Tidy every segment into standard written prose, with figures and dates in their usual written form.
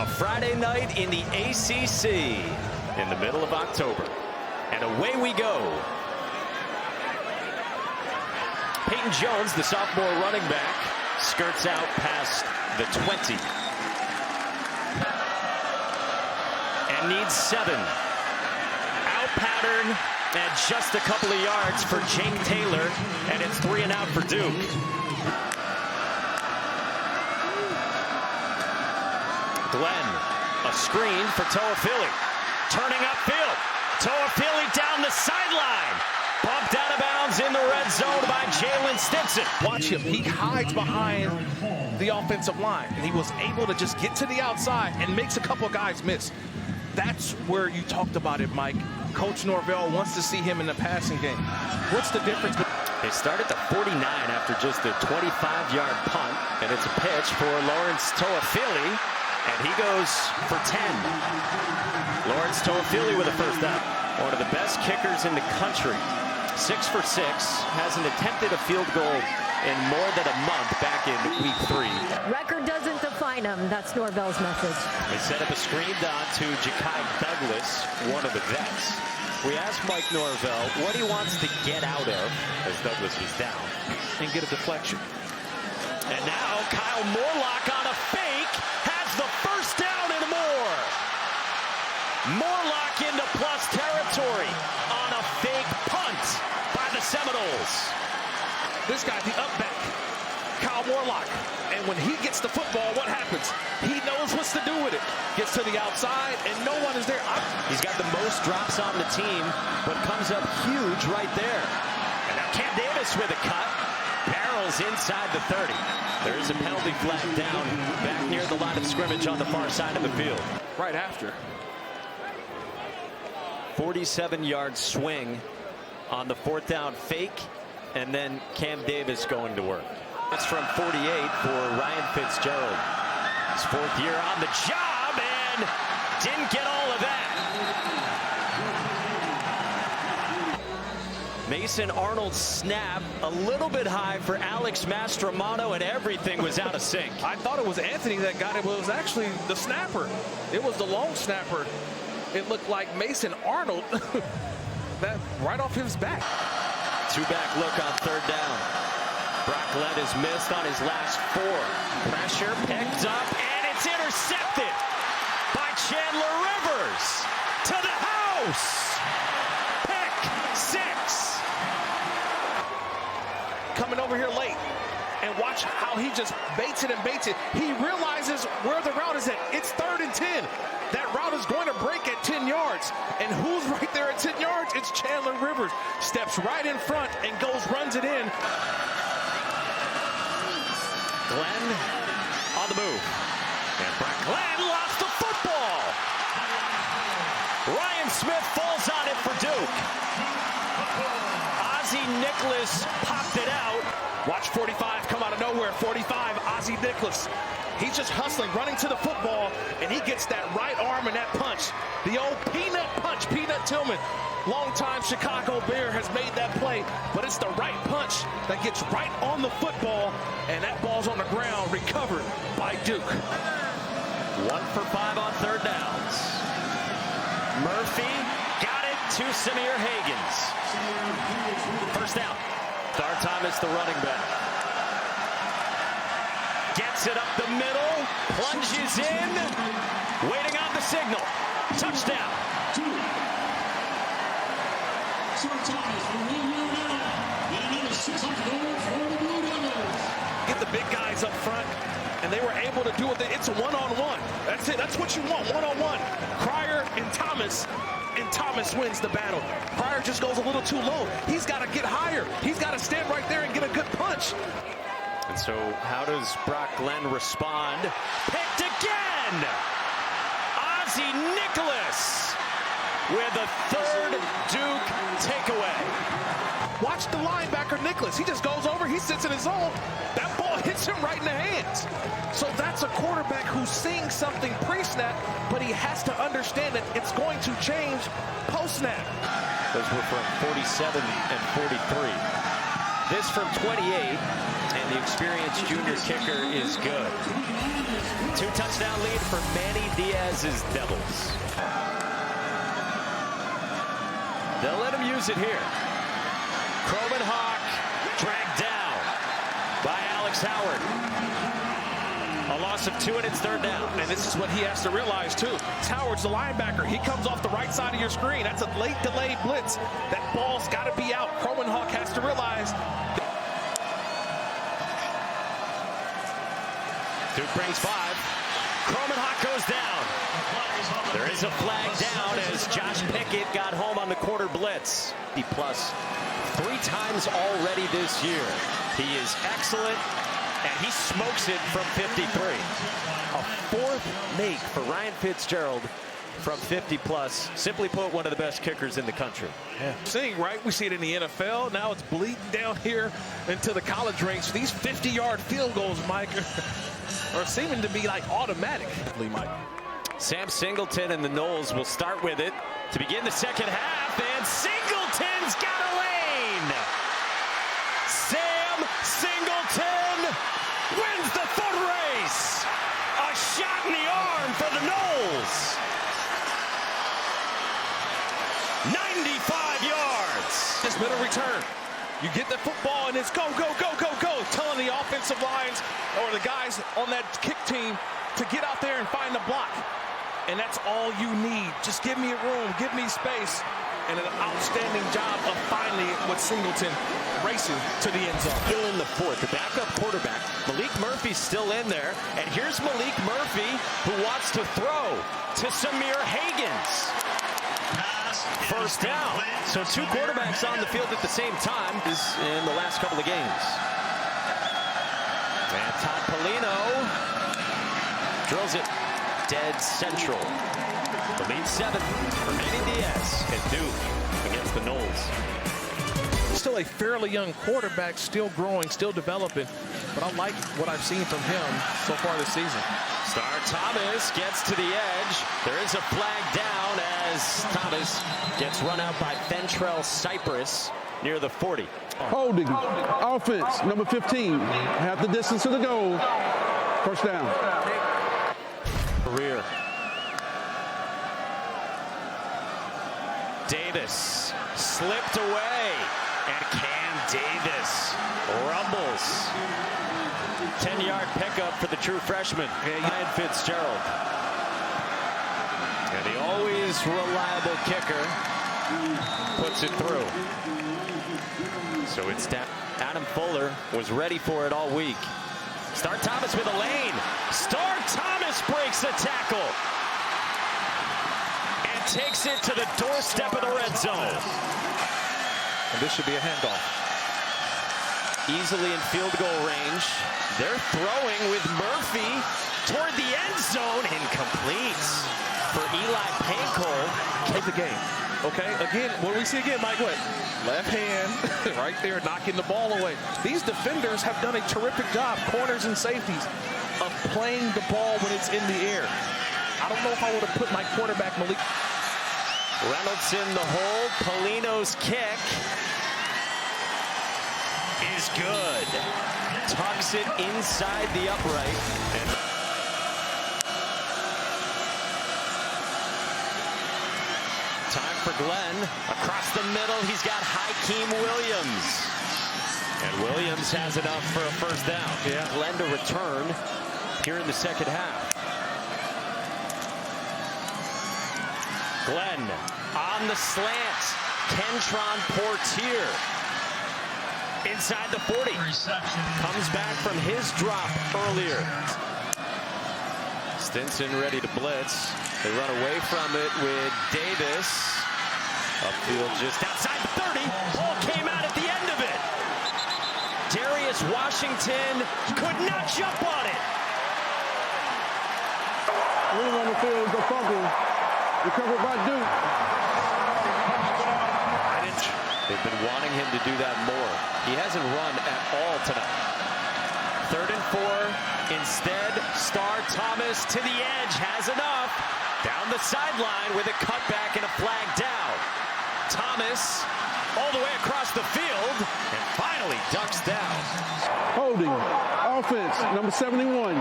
A Friday night in the ACC in the middle of October. And away we go. Peyton Jones, the sophomore running back, skirts out past the 20. And needs 7. Out pattern and just a couple of yards for Jake Taylor. And it's 3 and out for Duke. Glenn, a screen for Toafili. Turning upfield. Toafili down the sideline. Bumped out of bounds in the red zone by Jalen Stinson. Watch him. He hides behind the offensive line, and he was able to just get to the outside and makes a couple of guys miss. That's where you talked about it, Mike. Coach Norvell wants to see him in the passing game. What's the difference? They start at the 49 after just a 25-yard punt, and it's a pitch for Lawrence Toafili, and he goes for 10. Lawrence Toafili with a first down. One of the best kickers in the country. 6 for 6, hasn't attempted a field goal in more than a month back in week 3. Record doesn't define him. That's Norvell's message. They set up a screen down to Ja'Kai Douglas, one of the vets. We asked Mike Norvell what he wants to get out of as Douglas is down. And get a deflection. And now Kyle Morlock on a fake has the first down and more. Morlock into plus territory on a fake punt by the Seminoles. This guy, the up back, Kyle Morlock. And when he gets the football, what happens? He knows what to do with it. Gets to the outside, and no one is there. He's got the most drops on the team, but comes up huge right there. And now Cam Davis with a cut. Barrels inside the 30. There is a penalty flag down back near the line of scrimmage on the far side of the field. Right after. 47-yard swing on the 4th down fake, and then Cam Davis going to work. It's from 48 for Ryan Fitzgerald. His 4th year on the job and didn't get all of that. Mason Arnold's snap a little bit high for Alex Mastromanno, and everything was out of sync. I thought it was Anthony that got it, but it was actually the snapper. It was the long snapper. It looked like Mason Arnold that right off his back. 2-back look on 3rd down. Brock Glenn has missed on his last 4. Pressure picked up, and it's intercepted by Chandler Rivers to the house. Pick 6. Coming over here late, and watch how he just baits it and baits it. He realizes where the route is at. It's 3rd and 10. That route is going to break at 10 yards. And who's right there at 10 yards? It's Chandler Rivers. Steps right in front and runs it in. Glenn on the move. And Brock Glenn lost the football. Ryan Smith falls on it for Duke. Ozzie Nicholas popped it out. Watch 45 come out of nowhere. 45, Ozzie Nicholas. He's just hustling, running to the football, and he gets that right arm and that punch. The old peanut punch, Peanut Tillman. Longtime Chicago Bear has made that play, but it's the right punch that gets right on the football, and that ball's on the ground, recovered by Duke. 1 for 5 on 3rd downs. Murphy got it to Samir Hagans. First down. Thar Thomas, the running back. Gets it up the middle, plunges in, waiting on the signal. Touchdown. Get the big guys up front, and they were able to do it. It's a one-on-one. That's it. That's what you want, one-on-one. Cryer and Thomas wins the battle. Cryer just goes a little too low. He's got to get higher. He's got to stand right there and get a good punch. And so how does Brock Glenn respond? Picked again! Ozzie Nicholas with a 3rd Duke takeaway. Watch the linebacker Nicholas. He just goes over. He sits in his zone. That ball hits him right in the hands. So that's a quarterback who's seeing something pre-snap, but he has to understand that it's going to change post-snap. Those were from 47 and 43. This from 28, and the experienced junior kicker is good. 2-touchdown lead for Manny Diaz's Devils. They'll let him use it here. Croman Hawk dragged down by Alex Howard. A loss of 2 and it's 3rd down. And this is what he has to realize too. Howard's the linebacker. He comes off the right side of your screen. That's a late delayed blitz. That ball's got to be out. Croman Hawk has to realize. Duke brings 5. Croman Hawk goes down. There is a flag down as Josh Pickett got home on the quarter blitz. Plus 3 times already this year. He is excellent, and he smokes it from 53. A 4th make for Ryan Fitzgerald from 50+. Simply put, one of the best kickers in the country. Yeah. Seeing, right? We see it in the NFL. Now it's bleeding down here into the college ranks. These 50-yard field goals, Mike, are seeming to be like automatic. Mike. Sam Singleton and the Noles will start with it to begin the second half, and Singleton's got a lane. Sam Singleton wins the foot race. A shot in the arm for the Noles. 95 yards. This middle return. You get the football and it's go, go, go, go, go. Telling the offensive lines or the guys on that kick team to get out there and find the block. And that's all you need. Just give me room, give me space. And an outstanding job of finding it with Singleton racing to the end zone. Still in the 4th, the backup quarterback. Malik Murphy's still in there. And here's Malik Murphy, who wants to throw to Samir Hagans. First down. So 2 quarterbacks on the field at the same time is in the last couple of games. And Todd Polino drills it dead central. The lead 7 for Manny Diaz and Duke against the Noles. Still a fairly young quarterback, still growing, still developing. But I like what I've seen from him so far this season. Star Thomas gets to the edge. There is a flag down as Thomas gets run out by Fentrell Cypress near the 40. Holding. Offense, number 15. Half the distance to the goal. First down. Career. Davis slipped away. And Cam Davis rumbles. 10-yard pickup for the true freshman, Ryan Fitzgerald. And the always reliable kicker puts it through. So it's down. Adam Fuller was ready for it all week. Star Thomas with a lane. Star Thomas breaks a tackle. And takes it to the doorstep of the red zone. And this should be a handoff. Easily in field goal range. They're throwing with Murphy toward the end zone. Incomplete for Eli Pancol. Take the game. Okay, again, what do we see again, Mike? What? Left hand, right there, knocking the ball away. These defenders have done a terrific job, corners and safeties, of playing the ball when it's in the air. I don't know if I would have put my quarterback, Malik. Reynolds in the hole. Polino's kick is good. Tucks it inside the upright. And time for Glenn. Across the middle, he's got Hakeem Williams. And Williams has enough for a first down. Yeah. Glenn to return here in the second half. Glenn on the slant. Kentron Portier inside the 40. Comes back from his drop earlier. Stinson ready to blitz. They run away from it with Davis. Upfield just outside the 30. Ball came out at the end of it. Darius Washington could not jump on it. Leading on the field, the fumble. Recovered by Duke. They've been wanting him to do that more. He hasn't run at all tonight. 3rd and 4. Instead, Star Thomas to the edge has enough. Down the sideline with a cutback and a flag down. Thomas all the way across the field and finally ducks down. Holding. Offense, number 71.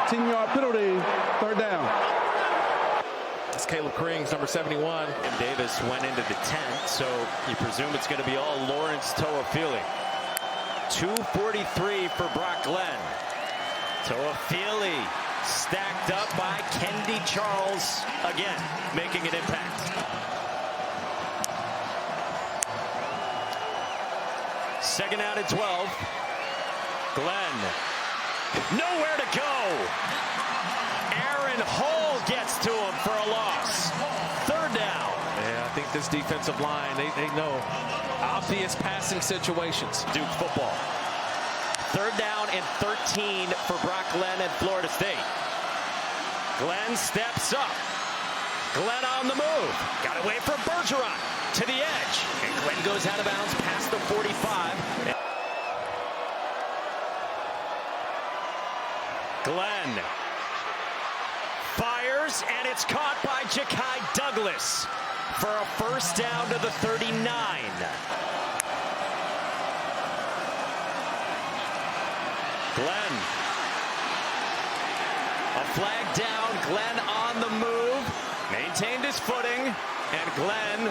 10-yard penalty, third down. It's Caleb Krings, number 71. And Davis went into the 10th, so you presume it's going to be all Lawrence Toafili. 2:43 for Brock Glenn. Toafili stacked up by Kendi Charles again, making an impact. Second out and 12. Glenn, nowhere to go. Aaron Hall gets to him for a loss. Third down. Yeah, I think this defensive line, they know obvious passing situations. Duke football. Third down and 13 for Brock Glenn at Florida State. Glenn steps up. Glenn on the move. Got away from Bergeron to the edge. And Glenn goes out of bounds past the 45. Glenn fires, and it's caught by Ja'Kai Douglas for a first down to the 39. Glenn. A flag down. Glenn on the move. Maintained his footing. And Glenn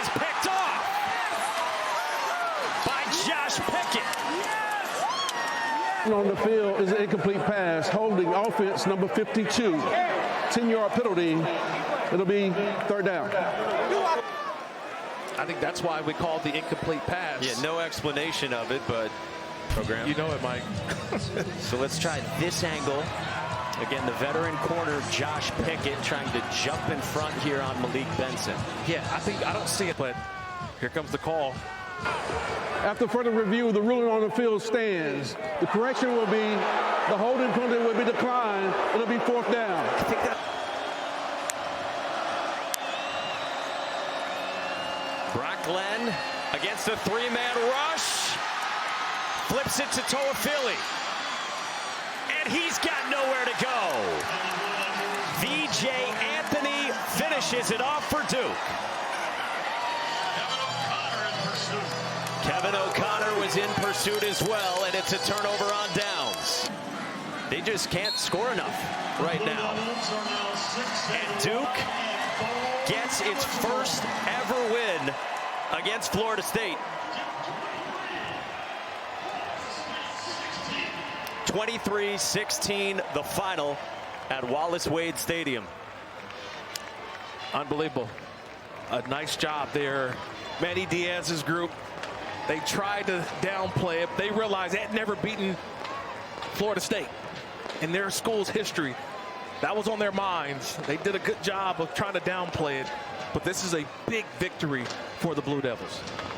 is picked off by Josh Pickett. On the field is an incomplete pass. Holding. Offense, number 52. 10-yard penalty. It'll be third down. I think that's why we called the incomplete pass. Yeah, no explanation of it, but program. You know it, Mike. So let's try this angle. Again, the veteran corner, Josh Pickett, trying to jump in front here on Malik Benson. Yeah, I don't see it, but here comes the call. After further review, the ruling on the field stands. The correction will be the holding penalty will be declined. It'll be fourth down. I think that Brock Glenn against a three-man rush. Flips it to Toafili. And he's got nowhere to go. VJ Anthony finishes it off for Duke. Kevin O'Connor was in pursuit as well, and it's a turnover on downs. They just can't score enough right now. And Duke gets its first ever win against Florida State. 23-16, the final at Wallace Wade Stadium. Unbelievable. A nice job there. Manny Diaz's group, they tried to downplay it. They realized they had never beaten Florida State in their school's history. That was on their minds. They did a good job of trying to downplay it, but this is a big victory for the Blue Devils.